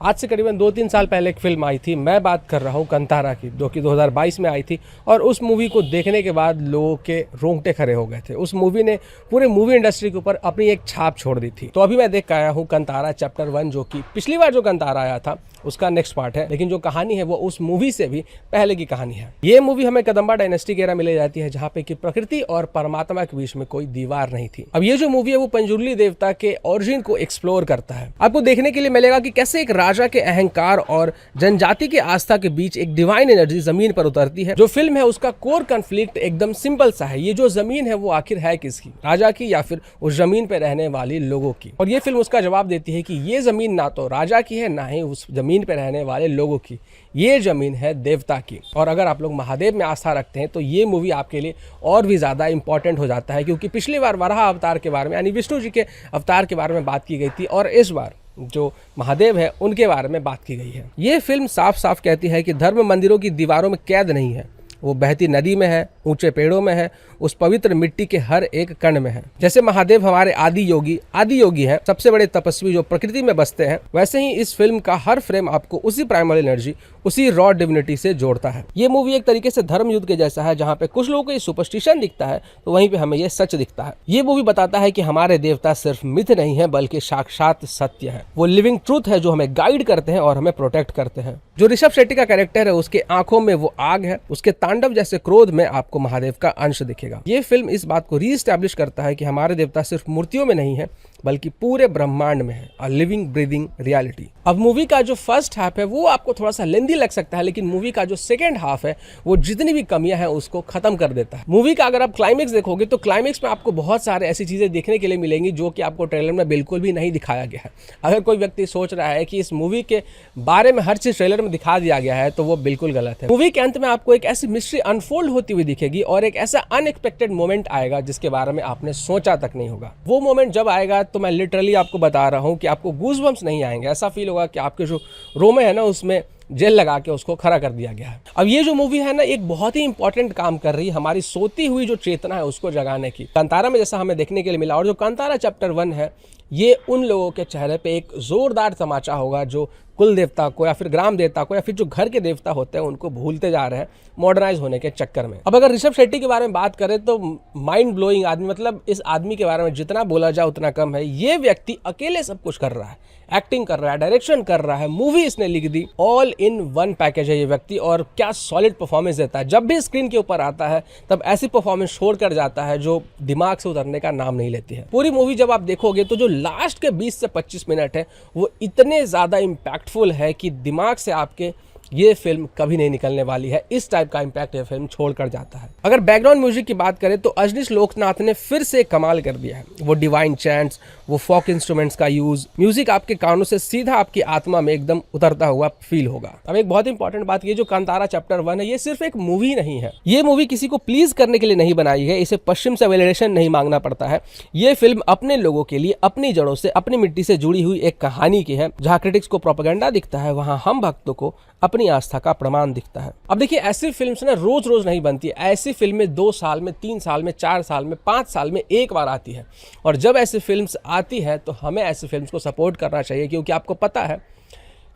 आज से करीबन 2-3 साल पहले एक फिल्म आई थी, मैं बात कर रहा हूँ कंतारा की, जो कि 2022 में आई थी। और उस मूवी को देखने के बाद लोगों के रोंगटे खड़े हो गए थे। उस मूवी ने पूरे मूवी इंडस्ट्री के ऊपर अपनी एक छाप छोड़ दी थी। तो अभी मैं देख के आया हूँ कंतारा चैप्टर 1, जो कि पिछली बार जो कंतारा आया था उसका नेक्स्ट पार्ट है, लेकिन जो कहानी है वो उस मूवी से भी पहले की कहानी है। ये मूवी हमें कदम्बा डायनेस्टी की एरा में ले जाती है, जहाँ पे कि प्रकृति और परमात्मा के बीच में कोई दीवार नहीं थी। अब ये जो मूवी है वो पंजुर्ली देवता के ओरिजिन को एक्सप्लोर करता है। आपको देखने के लिए मिलेगा कि कैसे एक राजा के अहंकार और जनजाति के आस्था के बीच एक डिवाइन एनर्जी जमीन पर उतरती है। जो फिल्म है उसका कोर कॉन्फ्लिक्ट एकदम सिंपल सा है, ये जो जमीन है वो आखिर है किसकी, राजा की या फिर उस जमीन पर रहने वाली लोगों की। और ये फिल्म उसका जवाब देती है कि ये जमीन ना तो राजा की है, ना ही उस जमीन पे रहने वाले लोगों की, ये जमीन है देवता की। और अगर आप लोग महादेव में आस्था रखते हैं तो ये मूवी आपके लिए और भी ज्यादा इंपॉर्टेंट हो जाता है, क्योंकि पिछली बार वराह अवतार के बारे में यानी विष्णु जी के अवतार के बारे में बात की गई थी, और इस बार जो महादेव है उनके बारे में बात की गई है। ये फिल्म साफ साफ कहती है कि धर्म मंदिरों की दीवारों में कैद नहीं है, वो बहती नदी में है, ऊंचे पेड़ों में है, उस पवित्र मिट्टी के हर एक कण में है। जैसे महादेव हमारे आदि योगी है, सबसे बड़े तपस्वी जो प्रकृति में बसते हैं, वैसे ही इस फिल्म का हर फ्रेम आपको उसी प्राइमल एनर्जी, उसी रॉ डिविनिटी से जोड़ता है। ये मूवी एक तरीके से धर्म युद्ध के जैसा है, जहाँ पे कुछ लोगों को ये सुपरस्टिशन दिखता है तो वहीं पे हमें ये सच दिखता है। ये मूवी बताता है कि हमारे देवता सिर्फ मिथ नहीं है, बल्कि साक्षात सत्य है। वो लिविंग ट्रूथ है जो हमें गाइड करते हैं और हमें प्रोटेक्ट करते हैं। जो ऋषभ शेट्टी का कैरेक्टर है उसके आंखों में वो आग है, उसके तांडव जैसे क्रोध में आपको महादेव का अंश दिखेगा। ये फिल्म इस बात को रीएस्टैब्लिश करता है कि हमारे देवता सिर्फ मूर्तियों में नहीं है, बल्कि पूरे ब्रह्मांड में है, अ लिविंग ब्रीदिंग रियलिटी। अब मूवी का जो फर्स्ट हाफ है वो आपको थोड़ा सा लेंदी लग सकता है, लेकिन मूवी का जो सेकंड हाफ है वो जितनी भी कमियां हैं उसको खत्म कर देता है। मूवी का अगर आप क्लाइमेक्स देखोगे तो क्लाइमेक्स में आपको बहुत सारे ऐसी चीजें देखने के लिए मिलेंगी जो कि आपको ट्रेलर में बिल्कुल भी नहीं दिखाया गया है। अगर कोई व्यक्ति सोच रहा है कि इस मूवी के बारे में हर चीज ट्रेलर में दिखा दिया गया है तो वो बिल्कुल गलत है। मूवी के अंत में आपको एक ऐसी मिस्ट्री अनफोल्ड होती हुई दिखेगी और एक ऐसा अनएक्सपेक्टेड मोमेंट आएगा जिसके बारे में आपने सोचा तक नहीं होगा। वो मोमेंट जब आएगा तो मैं लिटरली आपको बता रहा हूं कि आपको गूज़बम्स नहीं आएंगे, ऐसा फील होगा कि आपके जो रोमे है ना उसमें जेल लगा के उसको खड़ा कर दिया गया है। अब ये जो मूवी है ना एक बहुत ही इंपॉर्टेंट काम कर रही है हमारी सोती हुई जो चेतना है उसको जगाने की। कांतारा में जैसा हमें देखने के लिए मिला, और जो कांतारा चैप्टर 1 है ये उन लोगों के चेहरे पे एक जोरदार तमाचा होगा जो कुल देवता को या फिर ग्राम देवता को या फिर जो घर के देवता होते हैं उनको भूलते जा रहे हैं मॉडर्नाइज होने के चक्कर में। अब अगर ऋषभ शेट्टी के बारे में बात करें तो माइंड ब्लोइंग आदमी, मतलब इस आदमी के बारे में जितना बोला जाए उतना कम है। ये व्यक्ति अकेले सब कुछ कर रहा है, एक्टिंग कर रहा है, डायरेक्शन कर रहा है, मूवी इसने लिख दी, ऑल इन वन पैकेज है ये व्यक्ति। और क्या सॉलिड परफॉर्मेंस देता है, जब भी स्क्रीन के ऊपर आता है तब ऐसी परफॉर्मेंस छोड़ कर जाता है जो दिमाग से उतरने का नाम नहीं लेती है। पूरी मूवी जब आप देखोगे तो जो लास्ट के 20 से 25 मिनट है वो इतने ज्यादा इम्पैक्टफुल है कि दिमाग से आपके ये फिल्म कभी नहीं निकलने वाली है। इस टाइप का इंपैक्ट ये फिल्म छोड़कर जाता है। अगर बैकग्राउंड म्यूजिक की बात करें तो अजनीश लोकनाथ ने फिर से कमाल कर दिया है। वो डिवाइन चैंट्स, वो फोक इंस्ट्रूमेंट्स का यूज, म्यूजिक आपके कानों से सीधा आपकी आत्मा में एकदम उतरता हुआ फील होगा। अब एक बहुत इंपॉर्टेंट बात ये जो कांतारा चैप्टर 1 है ये सिर्फ एक मूवी नहीं है। ये मूवी किसी को प्लीज करने के लिए नहीं बनाई है, इसे पश्चिम से वैलिडेशन नहीं मांगना पड़ता है। ये फिल्म अपने लोगों के लिए, अपनी जड़ों से, अपनी मिट्टी से जुड़ी हुई एक कहानी की है। जहां क्रिटिक्स को प्रोपेगेंडा दिखता है वहां हम भक्तों को अपनी आस्था का प्रमाण दिखता है। अब देखिए ऐसी फिल्म्स ना रोज रोज नहीं बनती है। ऐसी फिल्में 2 साल में, 3 साल में, 4 साल में, 5 साल में एक बार आती है। और जब ऐसी फिल्म्स आती है तो हमें ऐसी फिल्म्स को सपोर्ट करना चाहिए, क्योंकि आपको पता है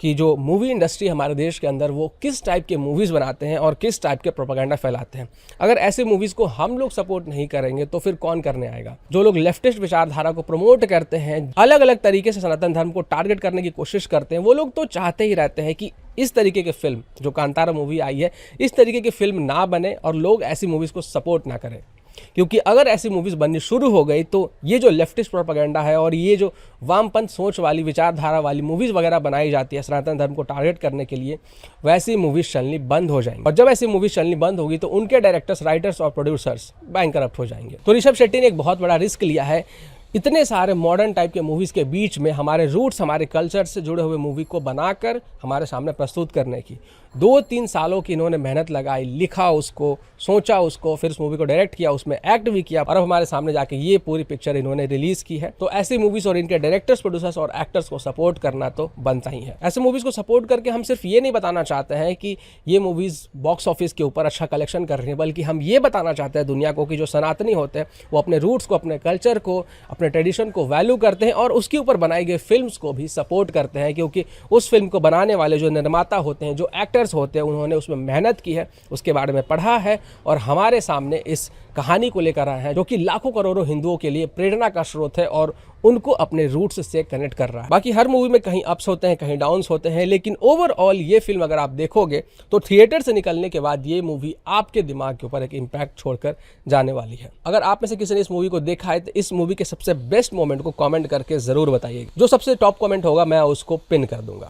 कि जो मूवी इंडस्ट्री हमारे देश के अंदर वो किस टाइप के मूवीज़ बनाते हैं और किस टाइप के प्रोपेगेंडा फैलाते हैं। अगर ऐसे मूवीज़ को हम लोग सपोर्ट नहीं करेंगे तो फिर कौन करने आएगा। जो लोग लेफ्टिस्ट विचारधारा को प्रमोट करते हैं, अलग अलग तरीके से सनातन धर्म को टारगेट करने की कोशिश करते हैं, वो लोग तो चाहते ही रहते हैं कि इस तरीके की फिल्म जो कांतारा मूवी आई है इस तरीके की फिल्म ना बने और लोग ऐसी मूवीज़ को सपोर्ट ना करें। क्योंकि अगर ऐसी मूवीज बननी शुरू हो गई तो ये जो लेफ्टिस्ट प्रोपेगेंडा है और ये जो वामपंथ सोच वाली, विचारधारा वाली मूवीज वगैरह बनाई जाती है सनातन धर्म को टारगेट करने के लिए, वैसी मूवीज चलनी बंद हो जाएंगी। और जब ऐसी मूवीज चलनी बंद होगी तो उनके डायरेक्टर्स, राइटर्स और प्रोड्यूसर्स बैंकरप्ट हो जाएंगे। तो ऋषभ शेट्टी ने एक बहुत बड़ा रिस्क लिया है इतने सारे मॉडर्न टाइप के मूवीज के बीच में हमारे रूट्स, हमारे कल्चर से जुड़े हुए मूवी को बनाकर हमारे सामने प्रस्तुत करने की। 2-3 सालों की इन्होंने मेहनत लगाई, लिखा उसको, सोचा उसको, फिर उस मूवी को डायरेक्ट किया, उसमें एक्ट भी किया और अब हमारे सामने जाके ये पूरी पिक्चर इन्होंने रिलीज की है। तो ऐसी मूवीज और इनके डायरेक्टर्स, प्रोड्यूसर्स और एक्टर्स को सपोर्ट करना तो बनता ही है। ऐसे मूवीज को सपोर्ट करके हम सिर्फ ये नहीं बताना चाहते हैं कि ये मूवीज बॉक्स ऑफिस के ऊपर अच्छा कलेक्शन कर रही है, बल्कि हम ये बताना चाहते हैं दुनिया को कि जो सनातनी होते हैं वो अपने रूट्स को, अपने कल्चर को, अपने अपने ट्रेडिशन को वैल्यू करते हैं और उसके ऊपर बनाई गई फिल्म्स को भी सपोर्ट करते हैं, क्योंकि उस फिल्म को बनाने वाले जो निर्माता होते हैं, जो एक्टर्स होते हैं, उन्होंने उसमें मेहनत की है, उसके बारे में पढ़ा है और हमारे सामने इस कहानी को लेकर आए हैं जो कि लाखों करोड़ों हिंदुओं के लिए प्रेरणा का स्रोत है और उनको अपने रूट्स से कनेक्ट कर रहा है। बाकी हर मूवी में कहीं अप्स होते हैं, कहीं डाउन्स होते हैं, लेकिन ओवरऑल ये फिल्म अगर आप देखोगे तो थिएटर से निकलने के बाद ये मूवी आपके दिमाग के ऊपर एक इम्पैक्ट छोड़कर जाने वाली है। अगर आप में से किसी ने इस मूवी को देखा है तो इस मूवी के सबसे बेस्ट मोमेंट को कमेंट करके जरूर बताइए। जो सबसे टॉप कमेंट होगा मैं उसको पिन कर दूंगा।